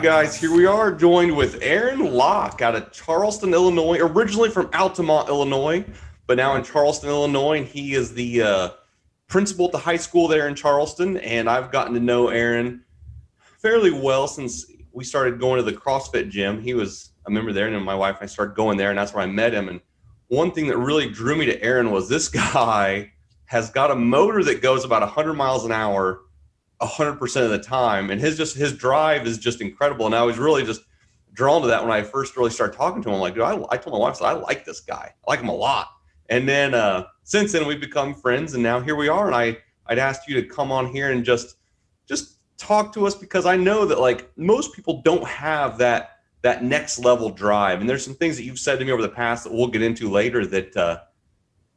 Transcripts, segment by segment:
guys, here we are joined with Aaron Locke out of Charleston, Illinois, originally from Altamont, Illinois, but now in Charleston, Illinois. And he is the principal at the high school there in Charleston. And I've gotten to know Aaron fairly well since we started going to the CrossFit gym. He was a member there, and then my wife and I started going there, and that's where I met him. And one thing that really drew me to Aaron was this guy has got a motor that goes about 100 miles an hour 100% of the time, and his drive is just incredible. And I was really just drawn to that when I first really started talking to him. Like, dude, I told my wife, I like this guy. I like him a lot. And then since then we've become friends, and now here we are. And I'd asked you to come on here and just talk to us, because I know that like most people don't have that next level drive. And there's some things that you've said to me over the past that we'll get into later that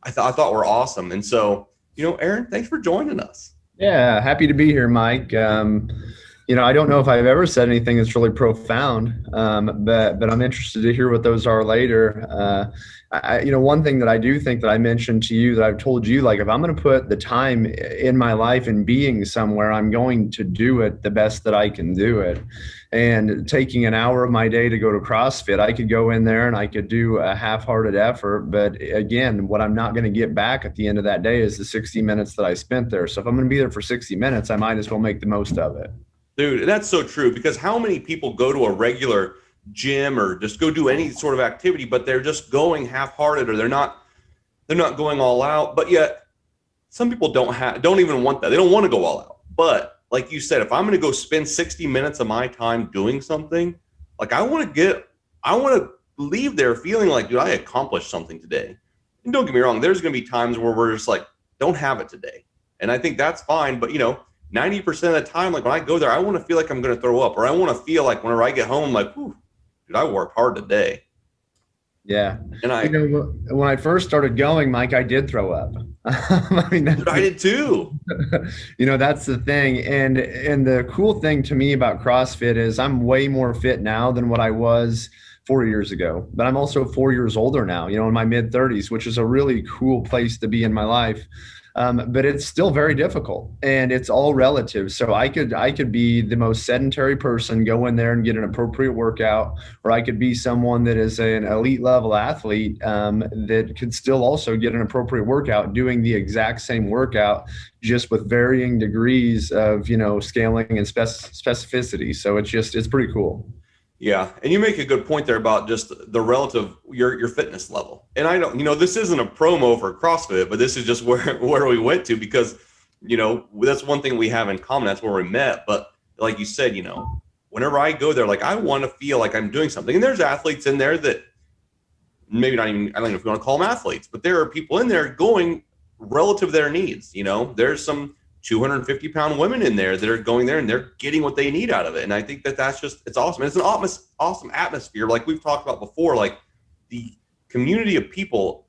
I thought were awesome. And so, Aaron, thanks for joining us. Yeah, happy to be here, Mike. I don't know if I've ever said anything that's really profound, but I'm interested to hear what those are later. One thing that I do think that I mentioned to you that I've told you, like, if I'm going to put the time in my life in being somewhere, I'm going to do it the best that I can do it. And taking an hour of my day to go to CrossFit, I could go in there and I could do a half-hearted effort. But again, what I'm not going to get back at the end of that day is the 60 minutes that I spent there. So if I'm going to be there for 60 minutes, I might as well make the most of it. Dude, that's so true, because how many people go to a regular gym or just go do any sort of activity, but they're just going half-hearted, or they're not going all out. But yet some people don't even want that. They don't want to go all out. But like you said, if I'm going to go spend 60 minutes of my time doing something, like I want to leave there feeling like, dude, I accomplished something today. And don't get me wrong, there's going to be times where we're just like, don't have it today. And I think that's fine. But 90% of the time, like when I go there, I want to feel like I'm going to throw up, or I want to feel like whenever I get home, like, whew, dude, I worked hard today. Yeah. And when I first started going, Mike, I did throw up. I did too. That's the thing. And the cool thing to me about CrossFit is I'm way more fit now than what I was 4 years ago, but I'm also 4 years older now, in my mid 30s, which is a really cool place to be in my life. But it's still very difficult, and it's all relative. So I could be the most sedentary person, go in there and get an appropriate workout, or I could be someone that is an elite level athlete that could still also get an appropriate workout doing the exact same workout, just with varying degrees of, scaling and specificity. So it's pretty cool. Yeah. And you make a good point there about just the relative, your fitness level. And I don't, this isn't a promo for CrossFit, but this is just where we went to, because, that's one thing we have in common. That's where we met. But like you said, whenever I go there, like I want to feel like I'm doing something. And there's athletes in there that maybe not even, I don't know if you want to call them athletes, but there are people in there going relative to their needs. There's some 250-pound women in there that are going there and they're getting what they need out of it. And I think that's just, it's awesome. And it's an awesome atmosphere. Like we've talked about before, like the community of people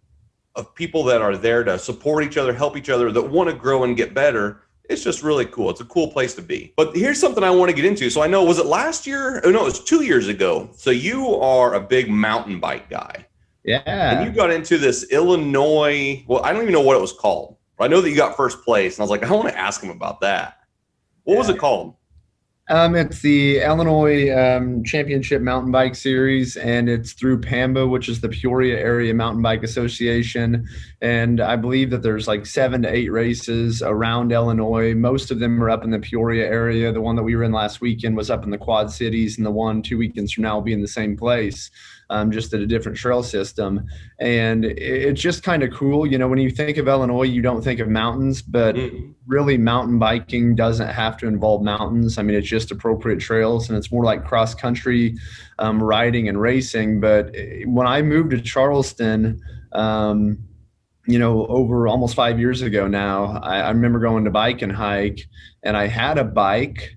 that are there to support each other, help each other, that want to grow and get better. It's just really cool. It's a cool place to be. But here's something I want to get into. So I know, was it last year? Oh no, it was 2 years ago. So you are a big mountain bike guy. Yeah. And you got into this Illinois, well, I don't even know what it was called. I know that you got first place, and I was like, I want to ask him about that. What was it called? It's the Illinois Championship Mountain Bike Series, and it's through PAMBA, which is the Peoria Area Mountain Bike Association. And I believe that there's like 7 to 8 races around Illinois. Most of them are up in the Peoria area. The one that we were in last weekend was up in the Quad Cities, and the one 2 weekends from now will be in the same place. Just at a different trail system. And it's just kind of cool. When you think of Illinois, you don't think of mountains, but really mountain biking doesn't have to involve mountains. I mean, it's just appropriate trails, and it's more like cross country riding and racing. But when I moved to Charleston, over almost 5 years ago now, I remember going to bike and hike, and I had a bike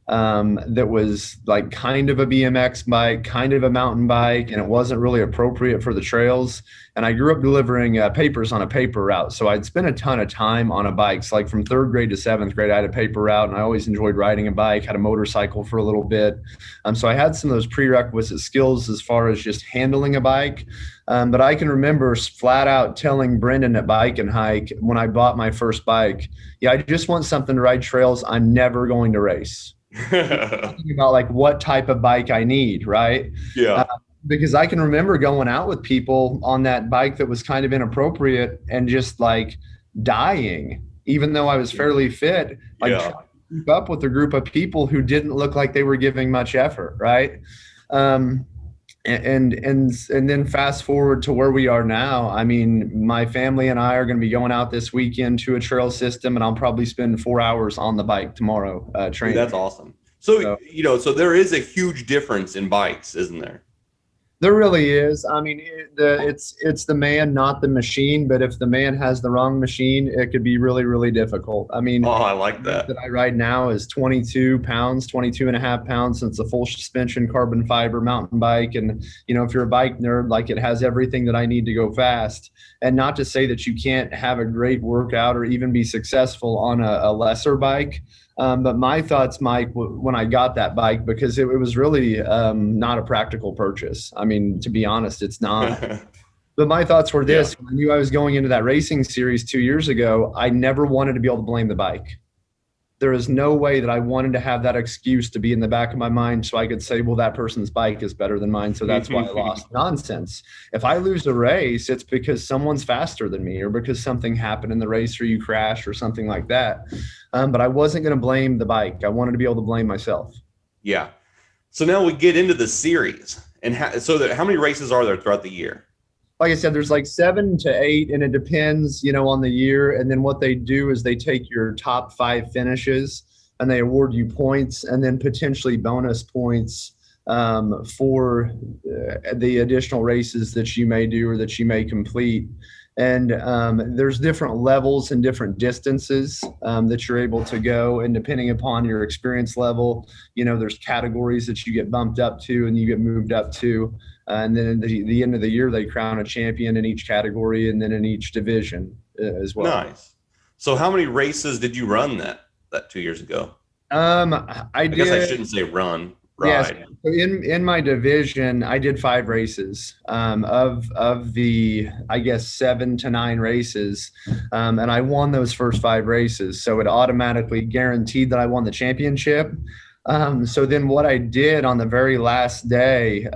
that was like kind of a BMX bike, kind of a mountain bike, and it wasn't really appropriate for the trails. And I grew up delivering papers on a paper route. So I'd spent a ton of time on a bike. So like from 3rd grade to 7th grade, I had a paper route, and I always enjoyed riding a bike, had a motorcycle for a little bit. So I had some of those prerequisite skills as far as just handling a bike. But I can remember flat out telling Brendan at Bike and Hike when I bought my first bike, I just want something to ride trails. I'm never going to race. Thinking about like what type of bike I need, right? Uh, Yeah. because I can remember going out with people on that bike that was kind of inappropriate and just like dying, even though I was fairly fit, like Yeah. trying to keep up with a group of people who didn't look like they were giving much effort, right? Um, and then fast forward to where we are now. I mean, my family and I are going to be going out this weekend to a trail system, and I'll probably spend 4 hours on the bike tomorrow Dude, that's training. awesome. So, So so there is a huge difference in bikes, isn't there? there really is. I mean, it's the man, not the machine. But if the man has the wrong machine, it could be really, really difficult. I mean, Oh, I like the bike that. that I ride now is 22 pounds, 22 and a half pounds. And it's a full suspension carbon fiber mountain bike. And, if you're a bike nerd, like it has everything that I need to go fast. And not to say that you can't have a great workout or even be successful on a lesser bike. But my thoughts, Mike, when I got that bike, because it was really not a practical purchase. I mean, to be honest, it's not. But my thoughts were Yeah. this: when I knew I was going into that racing series 2 years ago, I never wanted to be able to blame the bike. There is no way that I wanted to have that excuse to be in the back of my mind so I could say, well, that person's bike is better than mine. So that's why I lost. Nonsense. If I lose a race, it's because someone's faster than me or because something happened in the race or you crash or something like that. But I wasn't going to blame the bike. I wanted to be able to blame myself. Yeah. So now we get into the series. And how many races are there throughout the year? Like I said, there's like 7 to 8, and it depends, on the year. And then what they do is they take your top 5 finishes and they award you points and then potentially bonus points for the additional races that you may do or that you may complete. And there's different levels and different distances that you're able to go. And depending upon your experience level, there's categories that you get bumped up to and you get moved up to. And then at the end of the year, they crown a champion in each category and then in each division as well. Nice. So how many races did you run that 2 years ago? I I guess I did. shouldn't say run, Yes. ride. So in my division, I did 5 races of the, I guess, 7 to 9 races, and I won those first 5 races. So it automatically guaranteed that I won the championship. So then what I did on the very last day,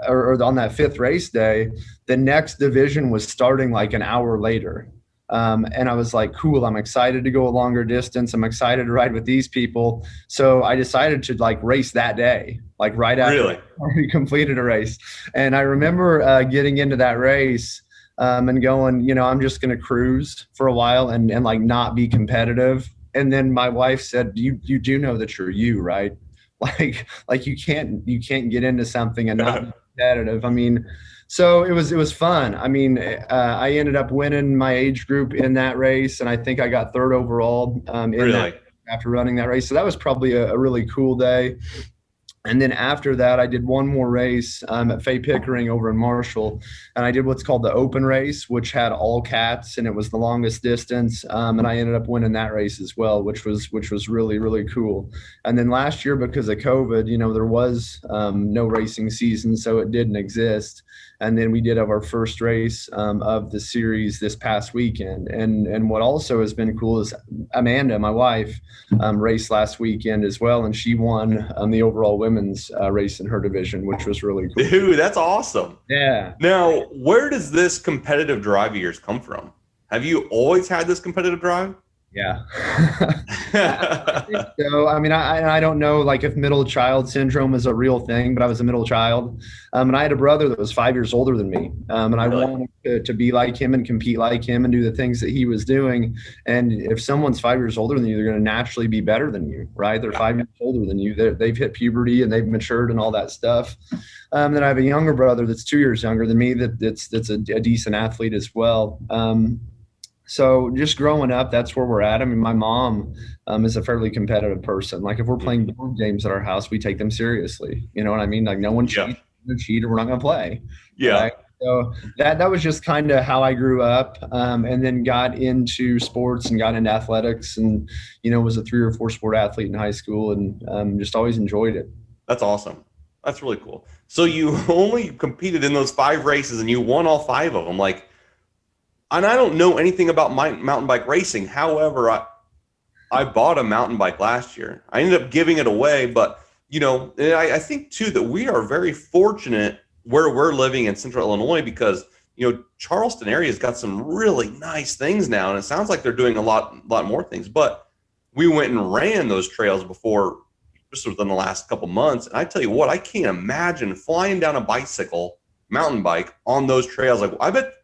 or on that 5th race day, the next division was starting like an hour later. And I was like, cool, I'm excited to go a longer distance. I'm excited to ride with these people. So I decided to like race that day, like right after Really? we completed a race. And I remember getting into that race and going, I'm just going to cruise for a while and like not be competitive. And then my wife said, you do know that you're you, right? Like you can't get into something and not be competitive. I mean, so it was fun. I mean, I ended up winning my age group in that race, and I think I got third overall in that Really? after running that race. So that was probably a really cool day. And then after that, I did one more race at Fay Pickering over in Marshall, and I did what's called the open race, which had all cats, and it was the longest distance. And I ended up winning that race as well, which was really really cool. And then last year, because of COVID, there was no racing season, so it didn't exist. And then we did have our first race of the series this past weekend. And what also has been cool is Amanda, my wife, raced last weekend as well, and she won the overall women's race in her division, which was really cool. Dude, that's awesome. Yeah. Now, where does this competitive drive of yours come from? Have you always had this competitive drive? Yeah. So, I mean, I don't know like if middle child syndrome is a real thing, but I was a middle child. And I had a brother that was 5 years older than me. And I Really? wanted to be like him and compete like him and do the things that he was doing. And if someone's 5 years older than you, they're going to naturally be better than you, right? They're 5 years older than you. They've hit puberty and they've matured and all that stuff. Then I have a younger brother that's 2 years younger than me that's a decent athlete as well. So just growing up, that's where we're at. I mean, my mom is a fairly competitive person. Like if we're playing board games at our house, we take them seriously. You know what I mean? Like no one Yeah. cheats, no cheat, or we're not going to play. Yeah. Right? So that was just kind of how I grew up, and then got into sports and got into athletics, and was a 3 or 4 sport athlete in high school, and just always enjoyed it. That's awesome. That's really cool. So you only competed in those 5 races and you won all 5 of them. Like, and I don't know anything about mountain bike racing. However, I bought a mountain bike last year. I ended up giving it away, but and I think too that we are very fortunate where we're living in Central Illinois because Charleston area has got some really nice things now, and it sounds like they're doing a lot more things. But we went and ran those trails before, just within the last couple months, and I tell you what, I can't imagine flying down a bicycle, mountain bike, on those trails. Like, I bet,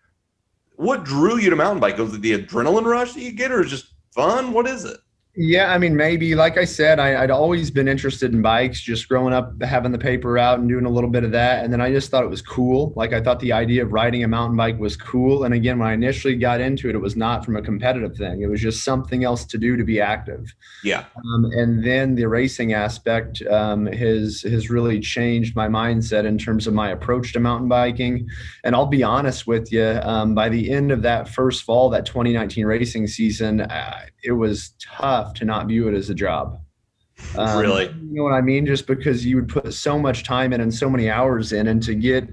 what drew you to mountain bike? Was it the adrenaline rush that you get, or is it just fun? What is it? Yeah, I mean, maybe. Like I said, I'd always been interested in bikes, just growing up, having the paper route and doing a little bit of that. And then I just thought it was cool. Like, I thought the idea of riding a mountain bike was cool. And again, when I initially got into it, it was not from a competitive thing. It was just something else to do to be active. Yeah. And then the racing aspect has really changed my mindset in terms of my approach to mountain biking. And I'll be honest with you, by the end of that first fall, that 2019 racing season, it was tough to not view it as a job. Really? You know what I mean? Just because you would put so much time in and so many hours in, and to get,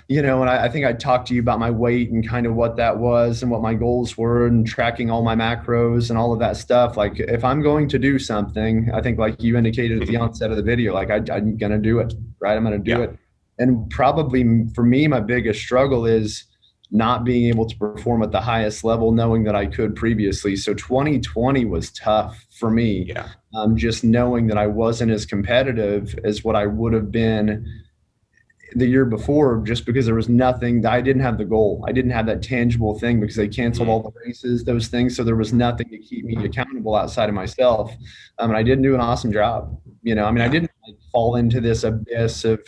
and I think I talked to you about my weight and kind of what that was and what my goals were and tracking all my macros and all of that stuff. Like, if I'm going to do something, I think like you indicated at the onset of the video, like I'm going to do it, right? I'm going to do it. And probably for me, my biggest struggle is not being able to perform at the highest level, knowing that I could previously. So 2020 was tough for me. Yeah. Just knowing that I wasn't as competitive as what I would have been the year before, just because there was nothing. I didn't have the goal. I didn't have that tangible thing because they canceled all the races, those things. So there was nothing to keep me accountable outside of myself. And I didn't do an awesome job. I didn't fall into this abyss of,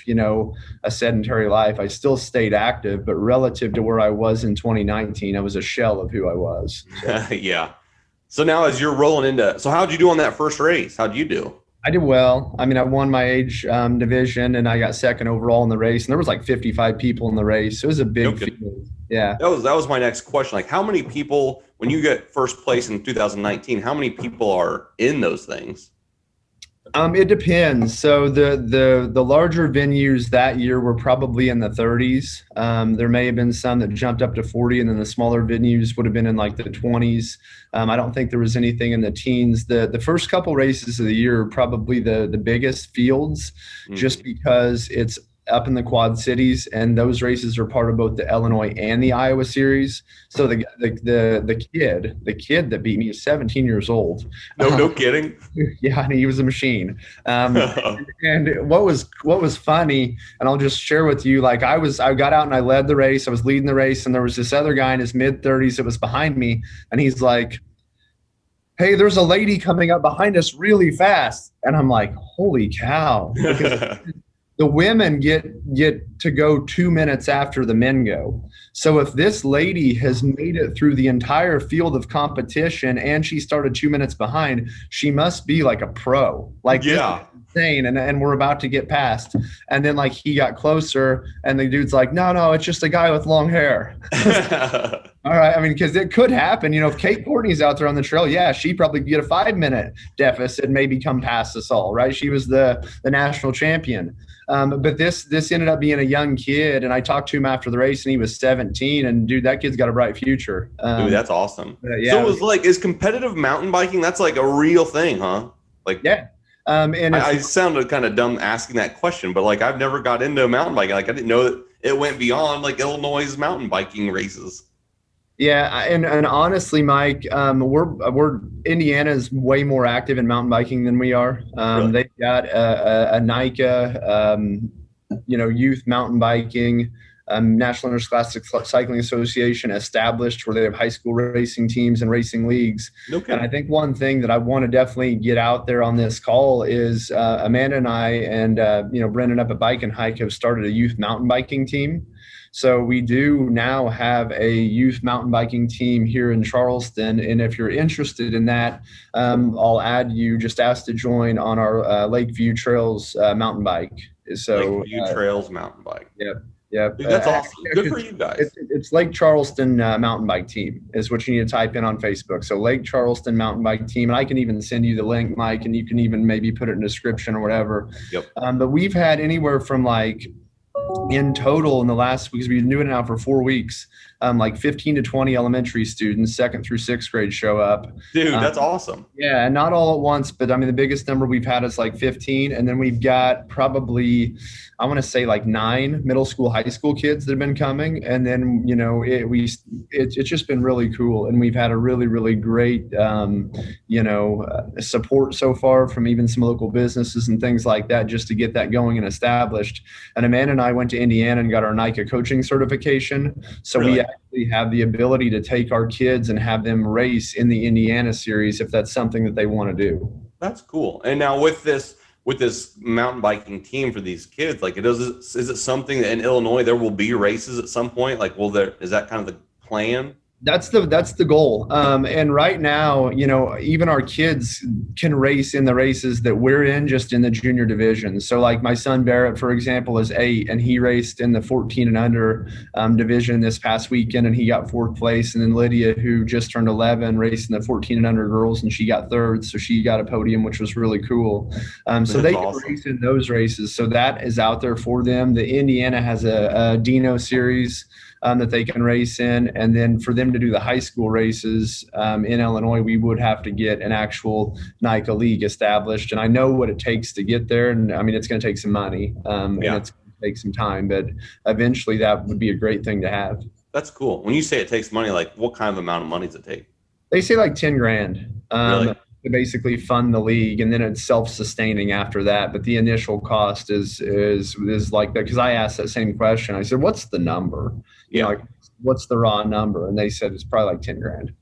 a sedentary life. I still stayed active, but relative to where I was in 2019, I was a shell of who I was. So. Yeah. So now as you're rolling into, so how'd you do on that first race? How'd you do? I did well. I mean, I won my age division, and I got second overall in the race. And there was like 55 people in the race. So it was a big field. Yeah. That was my next question. Like, how many people, when you get first place in 2019, how many people are in those things? It depends. So the larger venues that year were probably in the 30s. There may have been some that jumped up to 40, and then the smaller venues would have been in like the 20s. I don't think there was anything in the teens. The first couple races of the year are probably the biggest fields, just because it's up in the Quad Cities, and those races are part of both the Illinois and the Iowa series. So the kid that beat me is 17 years old. No kidding. Yeah, and he was a machine. And what was funny, and I'll just share with you, like I got out and I led the race. I was leading the race, and there was this other guy in his mid-30s that was behind me, and he's like, "Hey, there's a lady coming up behind us really fast." And I'm like, "Holy cow." The women get to go 2 minutes after the men go. So if this lady has made it through the entire field of competition and she started 2 minutes behind, she must be like a pro. Like, yeah, insane. And we're about to get past. And then like he got closer, and the dude's like, no, it's just a guy with long hair. All right. I mean, because it could happen. If Kate Courtney's out there on the trail, yeah, she probably get a 5-minute deficit and maybe come past us all, right? She was the national champion. But this ended up being a young kid, and I talked to him after the race, and he was 17, and dude, that kid's got a bright future. Dude, that's awesome. Yeah, so it was like, is competitive mountain biking, that's like a real thing, huh? Like, yeah. And I sounded kind of dumb asking that question, but like, I've never got into mountain biking. Like, I didn't know that it went beyond like Illinois' mountain biking races. Yeah, and honestly, Mike, we're Indiana's way more active in mountain biking than we are. Really? They've got a NICA, youth mountain biking, National Interscholastic Cycling Association established, where they have high school racing teams and racing leagues. Okay. And I think one thing that I want to definitely get out there on this call is Amanda and I and Brendan up at Bike and Hike have started a youth mountain biking team. So we do now have a youth mountain biking team here in Charleston. And if you're interested in that, I'll add you. Just ask to join on our Lakeview Trails mountain bike. So Lakeview Trails mountain bike. Yep. Dude, that's awesome. Good for you guys. It's Lake Charleston Mountain Bike Team is what you need to type in on Facebook. So Lake Charleston Mountain Bike Team. And I can even send you the link, Mike, and you can even maybe put it in the description or whatever. Yep. But we've had anywhere from like in total in the last, because we've been doing it now for 4 weeks, like 15 to 20 elementary students, second through sixth grade, show up. Dude, that's awesome. Yeah, and not all at once, but I mean, the biggest number we've had is like 15. And then we've got probably, I want to say like 9 middle school, high school kids that have been coming. And then, it's just been really cool. And we've had a really, really great, support so far from even some local businesses and things like that, just to get that going and established. And Amanda and I went to Indiana and got our NICA coaching certification. So Really? we actually have the ability to take our kids and have them race in the Indiana series if that's something that they want to do. That's cool. And now with this mountain biking team for these kids, like is it something that in Illinois there will be races at some point? Like, is that kind of the plan? That's the goal. And right now, even our kids can race in the races that we're in, just in the junior division. So like my son Barrett, for example, is 8, and he raced in the 14 and under division this past weekend, and he got 4th place. And then Lydia, who just turned 11, raced in the 14 and under girls, and she got 3rd. So she got a podium, which was really cool. So they can race in those races. So that is out there for them. The Indiana has a Dino series that they can race in. And then for them to do the high school races in Illinois, we would have to get an actual NICA league established. And I know what it takes to get there. And I mean, it's going to take some money and it's going to take some time, but eventually that would be a great thing to have. That's cool. When you say it takes money, like what kind of amount of money does it take? They say like 10 grand. Really? To basically fund the league, and then it's self-sustaining after that. But the initial cost is like that, because I asked that same question. I said, "What's the number? Like, what's the raw number?" And they said it's probably like 10 grand.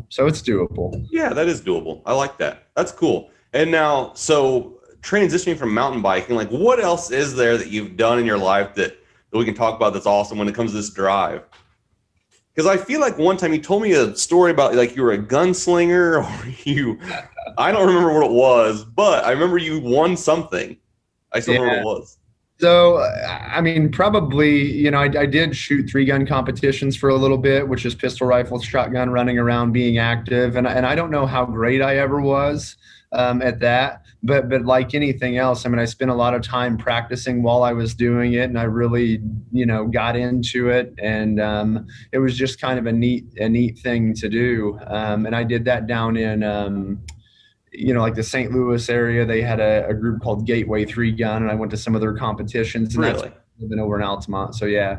So it's doable. Yeah, that is doable. I like that. That's cool. And now, so transitioning from mountain biking, like what else is there that you've done in your life that we can talk about that's awesome when it comes to this drive? Because I feel like one time you told me a story about like you were a gunslinger, or I don't remember what it was, but I remember you won something. I still remember what it was. So, I mean, probably, I did shoot 3-gun competitions for a little bit, which is pistol, rifle, shotgun, running around, being active. And I don't know how great I ever was at that, but like anything else, I mean, I spent a lot of time practicing while I was doing it, and I really, got into it, and it was just kind of a neat thing to do. And I did that down in, like the St. Louis area. They had a group called Gateway 3-Gun, and I went to some of their competitions. And really? That's been over in Altamont. So yeah.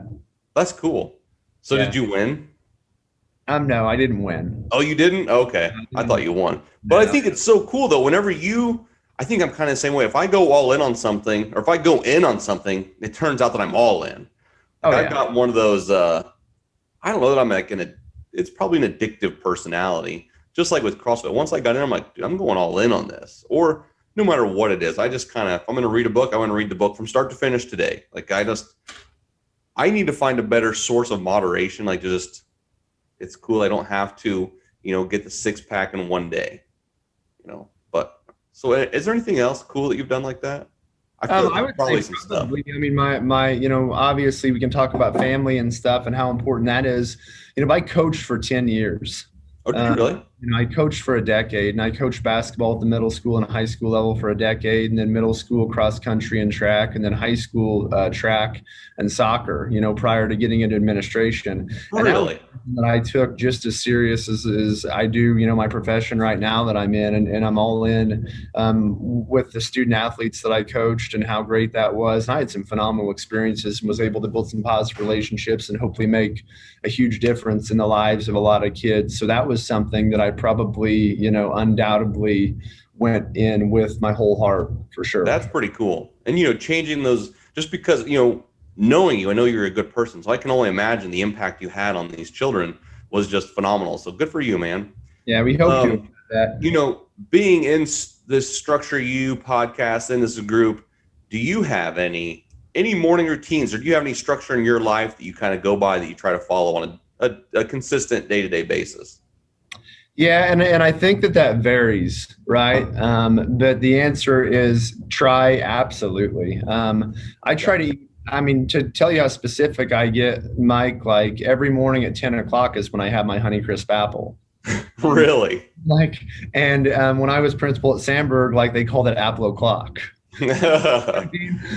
That's cool. So did you win? No, I didn't win. Oh, you didn't? Okay. I thought you won. But I think it's so cool though. I think I'm kind of the same way. If I go all in on something, or if I go in on something, it turns out that I'm all in. I've got one of those, I don't know that I'm like it's probably an addictive personality. Just like with CrossFit. Once I got in, I'm like, dude, I'm going all in on this. Or no matter what it is, I just kind of, if I'm going to read a book, I want to read the book from start to finish today. Like I need to find a better source of moderation. Like it's cool. I don't have to, get the 6-pack in one day, but so is there anything else cool that you've done like that? I would probably say some stuff. I mean, my obviously we can talk about family and stuff and how important that is. I coached for 10 years. Oh, did you really? I coached for a decade, and I coached basketball at the middle school and high school level for a decade, and then middle school cross country and track, and then high school track and soccer, prior to getting into administration. Oh, really? That I took just as serious as I do, my profession right now that I'm in, and I'm all in with the student athletes that I coached and how great that was. And I had some phenomenal experiences and was able to build some positive relationships and hopefully make a huge difference in the lives of a lot of kids. So that was something that I probably, undoubtedly went in with my whole heart, for sure. That's pretty cool. And, changing those, just because, knowing you, I know you're a good person, so I can only imagine the impact you had on these children was just phenomenal. So good for you, man. Yeah, we hope to. That. Being in this Structure U podcast, in this group, do you have any morning routines, or do you have any structure in your life that you kind of go by, that you try to follow on a consistent day-to-day basis? Yeah, and I think that varies, right? But the answer is try, absolutely. I try to tell you how specific I get, Mike, like every morning at 10 o'clock is when I have my Honeycrisp apple. Really? And when I was principal at Sandburg, like they called it apple o'clock. We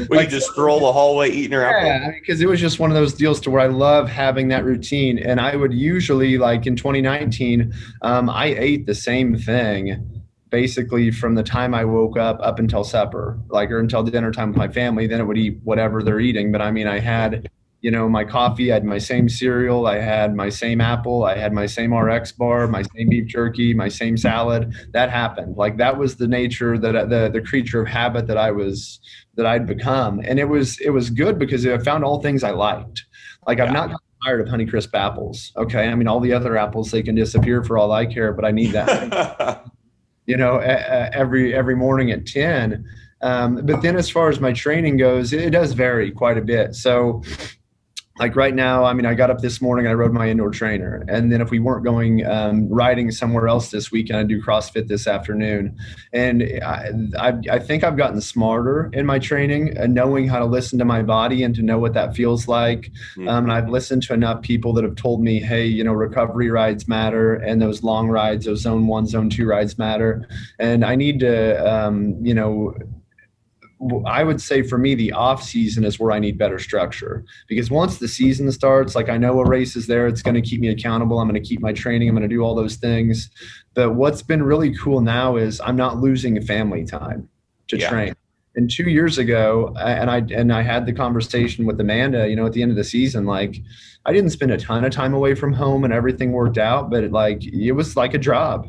Like, could just stroll the hallway eating our apple. yeah, because it was just one of those deals to where I love having that routine. And I would usually, like in 2019, I ate the same thing basically from the time I woke up until supper, like, or until dinner time with my family. Then it would eat whatever they're eating. But I mean, I had, my coffee, I had my same cereal, I had my same apple, I had my same RX bar, my same beef jerky, my same salad. That happened. Like, that was the nature, that the creature of habit that I'd become. And it was good because I found all things I liked. Like, I've not gotten tired of Honeycrisp apples. Okay. I mean, all the other apples, they can disappear for all I care, but I need that, every morning at 10. But then as far as my training goes, it does vary quite a bit. So, like right now, I mean, I got up this morning and I rode my indoor trainer. And then if we weren't going riding somewhere else this weekend, I do CrossFit this afternoon. And I think I've gotten smarter in my training and knowing how to listen to my body and to know what that feels like. And I've listened to enough people that have told me, hey, recovery rides matter, and those long rides, those zone 1, zone 2 rides matter. And I need to, I would say for me, the off season is where I need better structure, because once the season starts, like, I know a race is there. It's going to keep me accountable. I'm going to keep my training. I'm going to do all those things. But what's been really cool now is I'm not losing family time to train. And 2 years ago, and I had the conversation with Amanda, at the end of the season, like, I didn't spend a ton of time away from home and everything worked out, but it was like a job.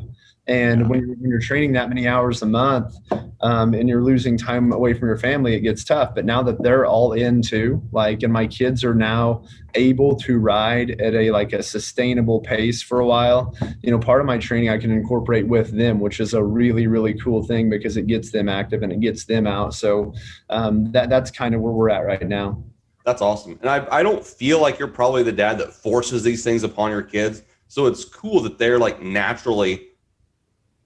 And when you're training that many hours a month, and you're losing time away from your family, it gets tough. But now that they're all in too, like, and my kids are now able to ride at a sustainable pace for a while, part of my training I can incorporate with them, which is a really, really cool thing because it gets them active and it gets them out. So that's kind of where we're at right now. That's awesome. And I don't feel like you're probably the dad that forces these things upon your kids. So it's cool that they're like naturally,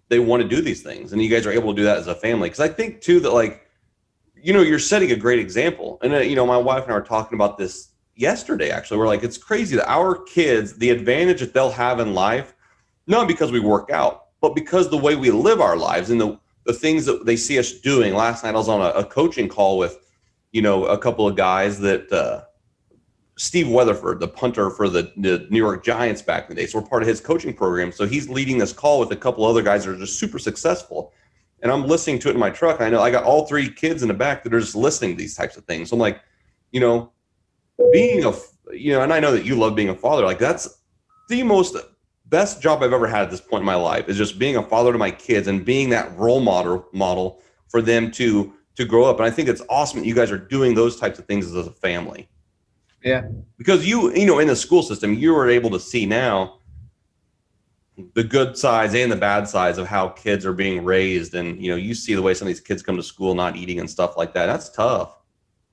they want to do these things, and you guys are able to do that as a family. Because I think too that, like, you're setting a great example. And my wife and I were talking about this yesterday. Actually, we're like, it's crazy that our kids, the advantage that they'll have in life, not because we work out, but because the way we live our lives and the things that they see us doing. Last night I was on a coaching call with, a couple of guys that Steve Weatherford, the punter for the New York Giants back in the day. So we're part of his coaching program. So he's leading this call with a couple other guys that are just super successful. And I'm listening to it in my truck. And I know I got all 3 kids in the back that are just listening to these types of things. So I'm like, being and I know that you love being a father. Like, that's the best job I've ever had at this point in my life, is just being a father to my kids and being that role model for them to grow up. And I think it's awesome that you guys are doing those types of things as a family. Yeah. Because in the school system, you are able to see now the good sides and the bad sides of how kids are being raised. And, you see the way some of these kids come to school not eating and stuff like that. That's tough.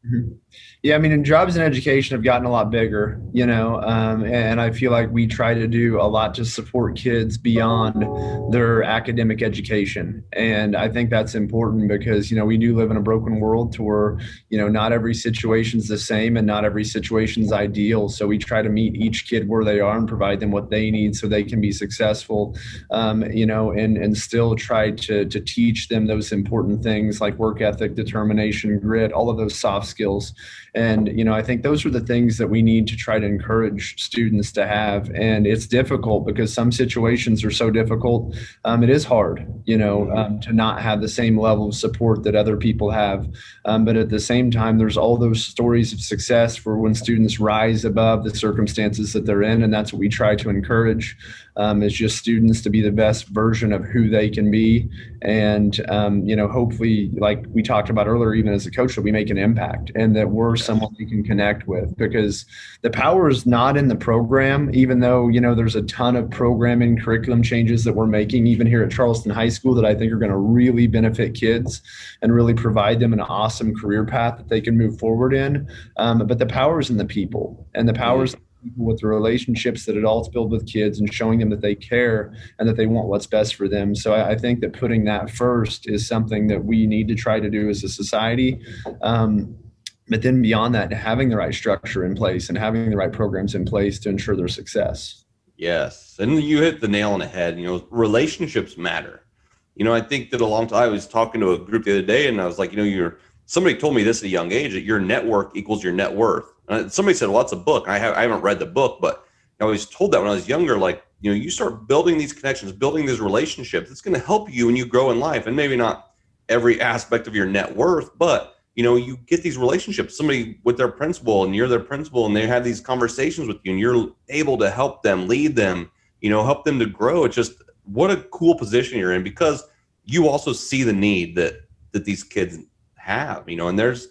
Mm-hmm. Yeah, I mean, and jobs and education have gotten a lot bigger, and I feel like we try to do a lot to support kids beyond their academic education. And I think that's important because, we do live in a broken world to where, not every situation's the same and not every situation's ideal. So we try to meet each kid where they are and provide them what they need so they can be successful, and still try to teach them those important things like work ethic, determination, grit, all of those soft skills. And, I think those are the things that we need to try to encourage students to have. And it's difficult because some situations are so difficult. It is hard, to not have the same level of support that other people have. But at the same time, there's all those stories of success for when students rise above the circumstances that they're in. And that's what we try to encourage, is just students to be the best version of who they can be. And, hopefully, like we talked about earlier, even as a coach, that we make an impact and that we're someone they can connect with, because the power is not in the program, even though, there's a ton of programming curriculum changes that we're making, even here at Charleston High School, that I think are going to really benefit kids and really provide them an awesome career path that they can move forward in. But the power is in the people, and the power is with the relationships that adults build with kids and showing them that they care and that they want what's best for them. So I think that putting that first is something that we need to try to do as a society. But then beyond that, having the right structure in place and having the right programs in place to ensure their success. Yes. And you hit the nail on the head. Relationships matter. I think that a long time, I was talking to a group the other day and I was like, somebody told me this at a young age, that your network equals your net worth. And somebody said, well, that's a book. I haven't read the book, but I was told that when I was younger, like, you start building these connections, building these relationships. It's going to help you when you grow in life, and maybe not every aspect of your net worth, but you get these relationships, somebody with their principal and you're their principal and they have these conversations with you and you're able to help them, lead them, help them to grow. It's just, what a cool position you're in, because you also see the need that these kids have, and there's,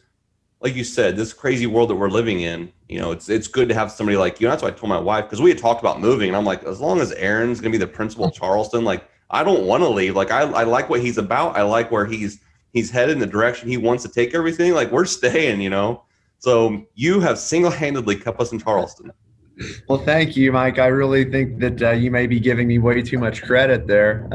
like you said, this crazy world that we're living in, it's good to have somebody like you. That's why I told my wife, because we had talked about moving, and I'm like, as long as Aaron's going to be the principal of Charleston, like, I don't want to leave. Like, I like what he's about. I like where he's headed in the direction he wants to take everything. Like, we're staying, So you have single-handedly kept us in Charleston. Well, thank you, Mike. I really think that you may be giving me way too much credit there.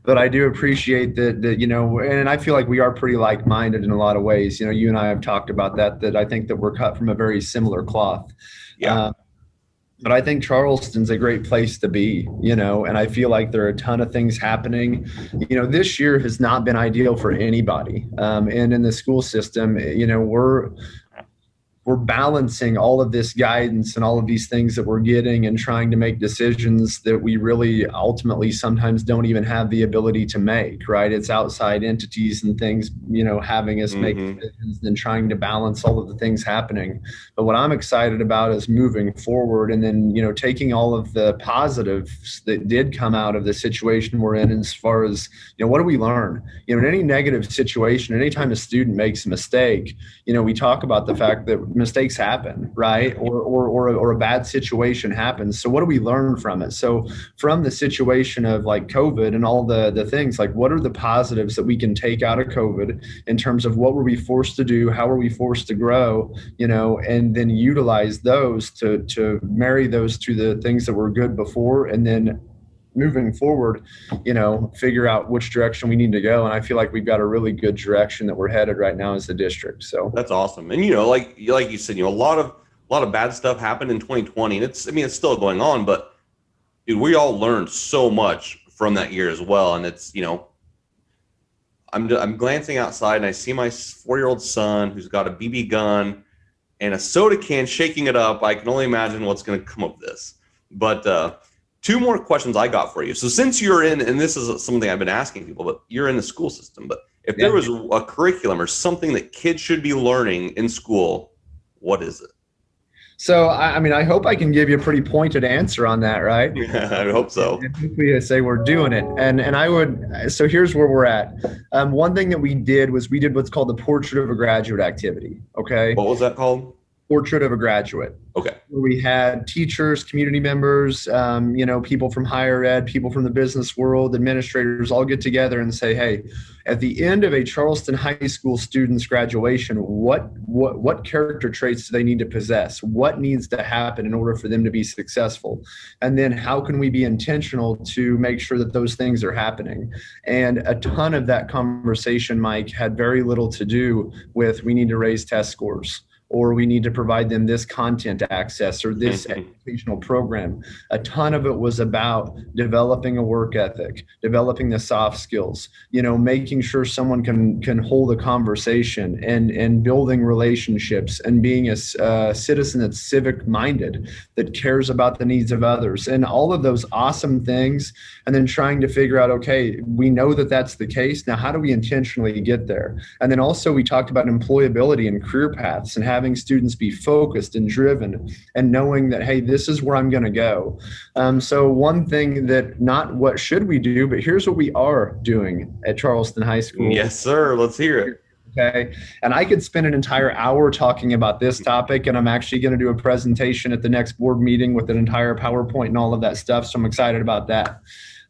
But I do appreciate that, and I feel like we are pretty like-minded in a lot of ways. You and I have talked about that I think that we're cut from a very similar cloth. Yeah. But I think Charleston's a great place to be, and I feel like there are a ton of things happening. This year has not been ideal for anybody. And in the school system, we're balancing all of this guidance and all of these things that we're getting and trying to make decisions that we really ultimately sometimes don't even have the ability to make, right? It's outside entities and things, having us make decisions and trying to balance all of the things happening. But what I'm excited about is moving forward and then, taking all of the positives that did come out of the situation we're in as far as, what do we learn? In any negative situation, anytime a student makes a mistake, we talk about the fact that mistakes happen, right? Or a bad situation happens. So what do we learn from it? So from the situation of like COVID and all the things, like, what are the positives that we can take out of COVID in terms of what were we forced to do? How were we forced to grow? And then utilize those to marry those to the things that were good before, and then moving forward, figure out which direction we need to go. And I feel like we've got a really good direction that we're headed right now as a district. So that's awesome. And, like you said, a lot of bad stuff happened in 2020, and it's still going on, but dude, we all learned so much from that year as well. And it's, I'm glancing outside and I see my 4-year-old son who's got a BB gun and a soda can, shaking it up. I can only imagine what's going to come of this. But, 2 more questions I got for you. So since you're in, and this is something I've been asking people, but you're in the school system, but if there was a curriculum or something that kids should be learning in school, what is it? So, I hope I can give you a pretty pointed answer on that, right? Yeah, I hope so. If we say we're doing it. And I would, so here's where we're at. One thing that we did was we did what's called the Portrait of a Graduate activity. Okay. What was that called? Portrait of a Graduate. Okay. We had teachers, community members, people from higher ed, people from the business world, administrators all get together and say, hey, at the end of a Charleston High School student's graduation, what character traits do they need to possess? What needs to happen in order for them to be successful? And then how can we be intentional to make sure that those things are happening? And a ton of that conversation, Mike, had very little to do with we need to raise test scores, or we need to provide them this content access or this educational program. A ton of it was about developing a work ethic, developing the soft skills, making sure someone can hold a conversation and building relationships and being a citizen that's civic minded, that cares about the needs of others, and all of those awesome things. And then trying to figure out, okay, we know that that's the case. Now, how do we intentionally get there? And then also we talked about employability and career paths and having students be focused and driven and knowing that, hey, this is where I'm going to go. So one thing that, not what should we do, but here's what we are doing at Charleston High School. Yes, sir. Let's hear it. Okay. And I could spend an entire hour talking about this topic, and I'm actually going to do a presentation at the next board meeting with an entire PowerPoint and all of that stuff. So I'm excited about that.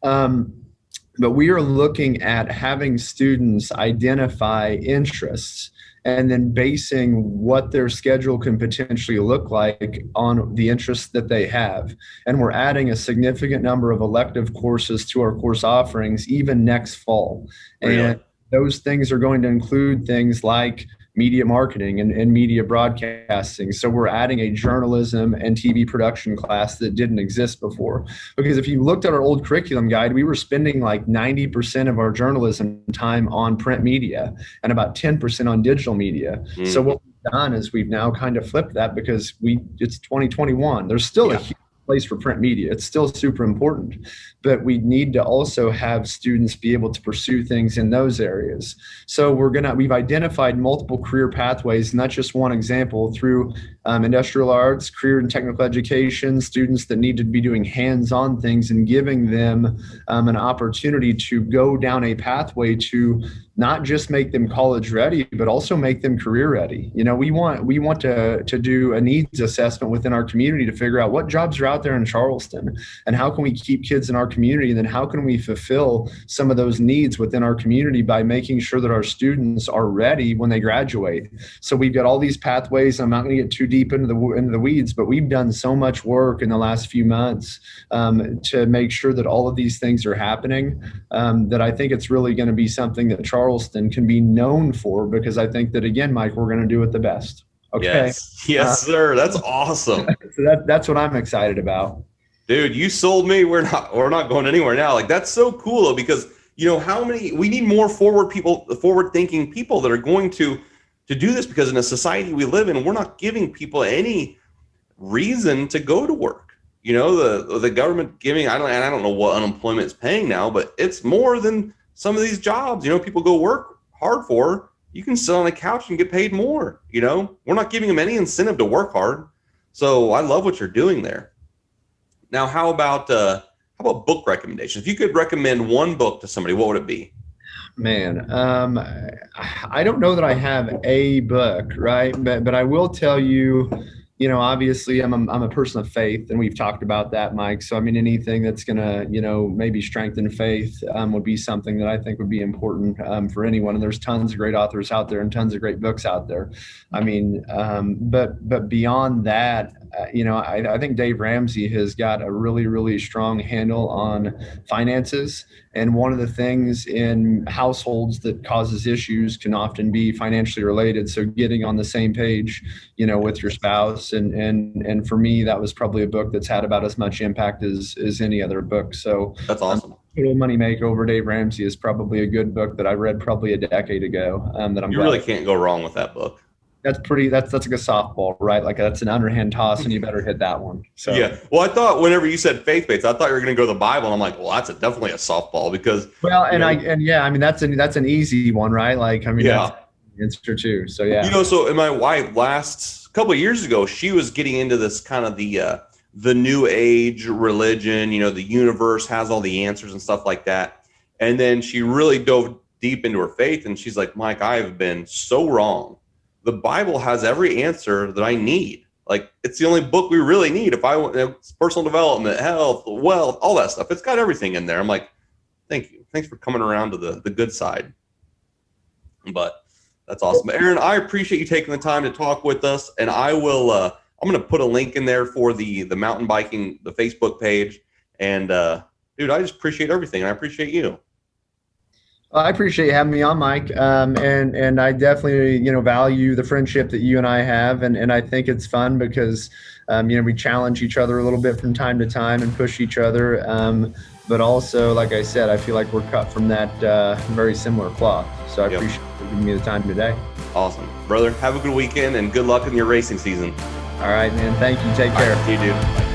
But we are looking at having students identify interests and then basing what their schedule can potentially look like on the interests that they have. And we're adding a significant number of elective courses to our course offerings even next fall. Really? And those things are going to include things like media marketing and media broadcasting. So we're adding a journalism and TV production class that didn't exist before. Because if you looked at our old curriculum guide, we were spending like 90% of our journalism time on print media and about 10% on digital media. So what we've done is we've now kind of flipped that because it's 2021. There's still a huge place for print media. It's still super important, but we need to also have students be able to pursue things in those areas. So we've identified multiple career pathways, and that's just one example through industrial arts, career and technical education, students that need to be doing hands-on things and giving them an opportunity to go down a pathway to not just make them college ready, but also make them career ready. You know, we want to do a needs assessment within our community to figure out what jobs are out there in Charleston and how can we keep kids in our community, and then how can we fulfill some of those needs within our community by making sure that our students are ready when they graduate. So we've got all these pathways. I'm not going to get too deep into the weeds, but we've done so much work in the last few months to make sure that all of these things are happening, that I think it's really going to be something that Charleston can be known for, because I think that, again, Mike, we're going to do it the best. Okay. Yes, sir. That's awesome. So that's what I'm excited about. Dude, you sold me. We're not going anywhere now. Like, that's so cool though, because you know we need more forward thinking people that are going to do this, because in a society we live in, we're not giving people any reason to go to work. You know, the government giving, I don't know what unemployment is paying now, but it's more than some of these jobs, you know, people go work hard for. You can sit on a couch and get paid more. You know, we're not giving them any incentive to work hard. So I love what you're doing there. Now, how about book recommendations? If you could recommend one book to somebody, what would it be? Man, I don't know that I have a book, right? But I will tell you, you know, obviously I'm a person of faith, and we've talked about that, Mike. So I mean, anything that's gonna, you know, maybe strengthen faith would be something that I think would be important for anyone. And there's tons of great authors out there and tons of great books out there. I mean, but beyond that, you know, I think Dave Ramsey has got a really, really strong handle on finances. And one of the things in households that causes issues can often be financially related. So getting on the same page, you know, with your spouse. And for me, that was probably a book that's had about as much impact as any other book. So that's awesome. Total Money Makeover, Dave Ramsey, is probably a good book that I read probably a decade ago. You really can't go wrong with that book. That's like a softball, right? Like that's an underhand toss, and you better hit that one. So yeah. Well, I thought whenever you said faith-based, I thought you were going to go to the Bible, and I'm like, well, that's definitely a softball, because I mean that's an easy one, right? Like, I mean, that's the answer too. So yeah. You know, so my wife last couple of years ago, she was getting into this kind of the new age religion. You know, the universe has all the answers and stuff like that, and then she really dove deep into her faith, and she's like, Mike, I have been so wrong. The Bible has every answer that I need. Like, it's the only book we really need. If I want personal development, health, wealth, all that stuff, it's got everything in there. I'm like, thank you. Thanks for coming around to the good side. But that's awesome. Aaron, I appreciate you taking the time to talk with us. And I will, I'm going to put a link in there for the mountain biking, the Facebook page. And dude, I just appreciate everything. And I appreciate you. I appreciate you having me on, Mike. And I definitely, you know, value the friendship that you and I have. And I think it's fun because, you know, we challenge each other a little bit from time to time and push each other. But also, like I said, I feel like we're cut from that very similar cloth. So I appreciate you giving me the time today. Awesome. Brother, have a good weekend and good luck in your racing season. All right, man. Thank you. Take care. You, dude. Bye.